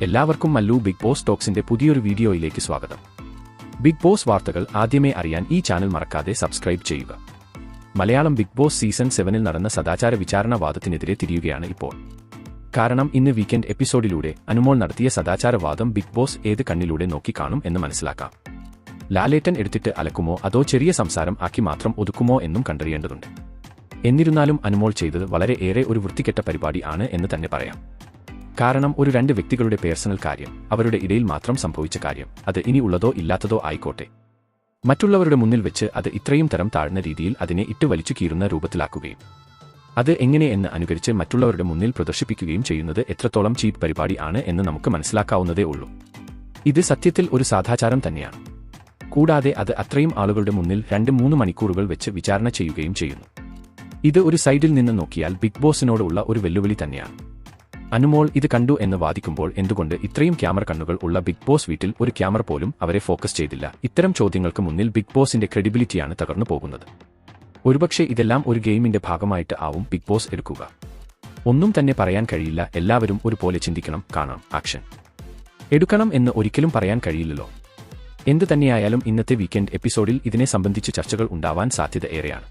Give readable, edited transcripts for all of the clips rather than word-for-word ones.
എല്ലാവർക്കും Mallu big boss ടോക്സിന്റെ പുതിയൊരു വീഡിയോയിലേക്ക് സ്വാഗതം. ബിഗ് ബോസ് വാർത്തകൾ ആദ്യമേ അറിയാൻ ഈ ചാനൽ മറക്കാതെ സബ്സ്ക്രൈബ് ചെയ്യുക. മലയാളം ബിഗ് ബോസ് സീസൺ 7-ൽ നടന്ന സദാചാര വിചാരണ വാദത്തിനെതിരെ തിരിയുകയാണ് ഇപ്പോൾ. കാരണം ഇന്ന് വീക്കെൻഡ് എപ്പിസോഡിലൂടെ അനുമോൾ നടത്തിയ സദാചാരവാദം ബിഗ് ബോസ് ഏത് കണ്ണിലൂടെ നോക്കിക്കാണും എന്ന് മനസ്സിലാക്കാം. ലാലേട്ടൻ എടുത്തിട്ട് അലക്കുമോ അതോ ചെറിയ സംസാരം ആക്കി മാത്രം ഒതുക്കുമോ എന്നും കണ്ടറിയേണ്ടതുണ്ട്. എന്നിരുന്നാലും അനുമോൾ ചെയ്തത് വളരെ ഏറെ ഒരു വൃത്തികെട്ട പരിപാടി ആണ് എന്ന് തന്നെ പറയാം. കാരണം ഒരു രണ്ട് വ്യക്തികളുടെ പേഴ്സണൽ കാര്യം, അവരുടെ ഇടയിൽ മാത്രം സംഭവിച്ച കാര്യം, അത് ഇനി ഉള്ളതോ ഇല്ലാത്തതോ ആയിക്കോട്ടെ, മറ്റുള്ളവരുടെ മുന്നിൽ വെച്ച് അത് ഇത്രയും തരം താഴ്ന്ന രീതിയിൽ അതിനെ ഇട്ട് വലിച്ചു കീറുന്ന രൂപത്തിലാക്കുകയും അത് എങ്ങനെ എന്ന് അനുകരിച്ച് മറ്റുള്ളവരുടെ മുന്നിൽ പ്രദർശിപ്പിക്കുകയും ചെയ്യുന്നത് എത്രത്തോളം ചീപ്പ് പരിപാടി ആണ് എന്ന് നമുക്ക് മനസ്സിലാക്കാവുന്നതേ ഉള്ളൂ. ഇത് സത്യത്തിൽ ഒരു സദാചാരം തന്നെയാണ്. കൂടാതെ അത് അത്രയും ആളുകളുടെ മുന്നിൽ 2-3 മണിക്കൂറുകൾ വെച്ച് വിചാരണ ചെയ്യുകയും ചെയ്യുന്നു. ഇത് ഒരു സൈഡിൽ നിന്ന് നോക്കിയാൽ ബിഗ് ബോസിനോടുള്ള ഒരു വെല്ലുവിളി തന്നെയാണ്. അനുമോൾ ഇത് കണ്ടു എന്ന് വാദിക്കുമ്പോൾ എന്തുകൊണ്ട് ഇത്രയും ക്യാമറ കണ്ണുകൾ ഉള്ള ബിഗ് ബോസ് വീട്ടിൽ ഒരു ക്യാമറ പോലും അവരെ ഫോക്കസ് ചെയ്തില്ല? ഇത്തരം ചോദ്യങ്ങൾക്ക് മുന്നിൽ ബിഗ് ബോസിന്റെ ക്രെഡിബിലിറ്റിയാണ് തകർന്നു പോകുന്നത്. ഒരുപക്ഷെ ഇതെല്ലാം ഒരു ഗെയിമിന്റെ ഭാഗമായിട്ട് ആവും ബിഗ് ബോസ് എടുക്കുക. ഒന്നും തന്നെ പറയാൻ കഴിയില്ല. എല്ലാവരും ഒരുപോലെ ചിന്തിക്കണം, കാണാം, ആക്ഷൻ എടുക്കണം എന്ന് ഒരിക്കലും പറയാൻ കഴിയില്ലല്ലോ. എന്തു തന്നെയായാലും ഇന്നത്തെ വീക്കെൻഡ് എപ്പിസോഡിൽ ഇതിനെ സംബന്ധിച്ച് ചർച്ചകൾ ഉണ്ടാവാൻ സാധ്യത ഏറെയാണ്.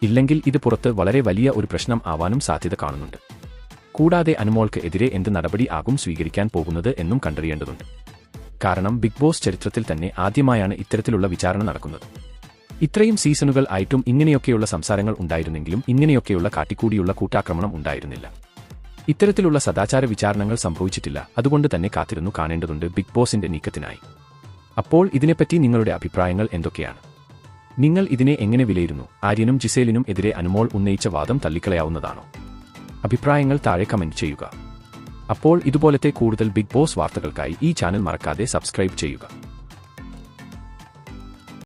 ഇല്ലെങ്കിൽ ഇത് പുറത്ത് വളരെ വലിയ ഒരു പ്രശ്നം ആവാനും സാധ്യത കാണുന്നുണ്ട്. കൂടാതെ അനുമോൾക്ക് എതിരെ എന്ത് നടപടി ആകും സ്വീകരിക്കാൻ പോകുന്നത് എന്നും കണ്ടറിയേണ്ടതുണ്ട്. കാരണം ബിഗ് ബോസ് ചരിത്രത്തിൽ തന്നെ ആദ്യമായാണ് ഇത്തരത്തിലുള്ള വിചാരണ നടക്കുന്നത്. ഇത്രയും സീസണുകൾ ആയിട്ടും ഇങ്ങനെയൊക്കെയുള്ള സംസാരങ്ങൾ ഉണ്ടായിരുന്നെങ്കിലും ഇങ്ങനെയൊക്കെയുള്ള കാട്ടിക്കൂടിയുള്ള കൂട്ടാക്രമണം ഉണ്ടായിരുന്നില്ല. ഇത്തരത്തിലുള്ള സദാചാര വിചാരണകൾ സംഭവിച്ചിട്ടില്ല. അതുകൊണ്ട് തന്നെ കാത്തിരുന്നു കാണേണ്ടതുണ്ട് ബിഗ് ബോസിന്റെ നീക്കത്തിനായി. അപ്പോൾ ഇതിനെപ്പറ്റി നിങ്ങളുടെ അഭിപ്രായങ്ങൾ എന്തൊക്കെയാണ്? നിങ്ങൾ ഇതിനെ എങ്ങനെ വിലയിരുന്നു? ആര്യനും ജിസേലിനും എതിരെ അനുമോൾ ഉന്നയിച്ച വാദം തള്ളിക്കളയാവുന്നതാണോ? അഭിപ്രായങ്ങൾ താഴെ കമന്റ് ചെയ്യുക. അപ്പോൾ ഇതുപോലത്തെ കൂടുതൽ ബിഗ് ബോസ് വാർത്തകൾക്കായി ഈ ചാനൽ മറക്കാതെ സബ്സ്ക്രൈബ് ചെയ്യുക.